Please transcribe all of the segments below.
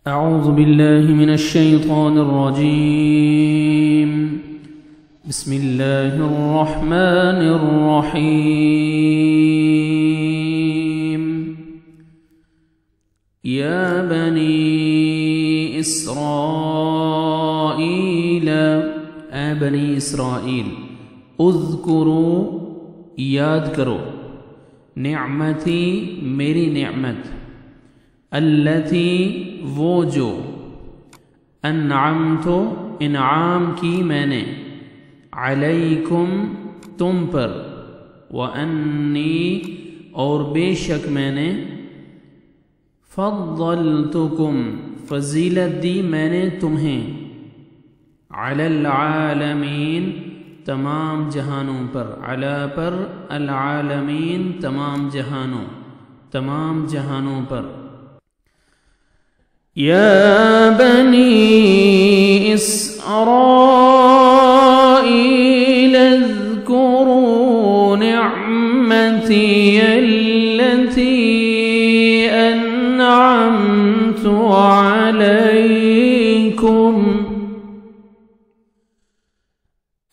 अऊज़ु बिल्लाहि मिनश शैतानिर रजीम। बिस्मिल्लाहिर रहमानिर रहीम। या बनी इस्राईल, ए बनी इस्राईल, उज़्कुरू याद करो, निअमती मेरी नेमत, अल्लती वो जो, अन्अमतु इनाम की मैंने, अलैकुम तुम पर, व अन्नी और बेशक मैंने, फद्दलतुकुम फजीलत दी मैंने तुम्हें, अलल आलमीन तमाम जहानों पर, अला पर, अल आलमीन तमाम जहानों पर। या बनी इस्राईल अज़्कुरू निअमती अल्लती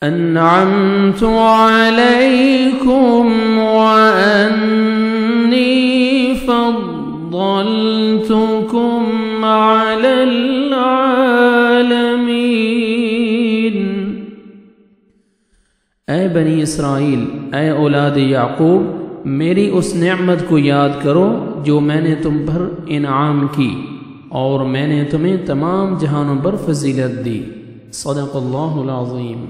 अन्अमतु अलैकुम व अन्नी फद्दलतुकुम अलल आलमीन। ऐ बनी इसराइल, ऐ औलाद याकूब, मेरी उस नेमत को याद करो जो मैंने तुम पर इनाम की और मैंने तुम्हें तमाम जहानों पर फजीलत दी। सदक़ल्लाहुल अज़ीम।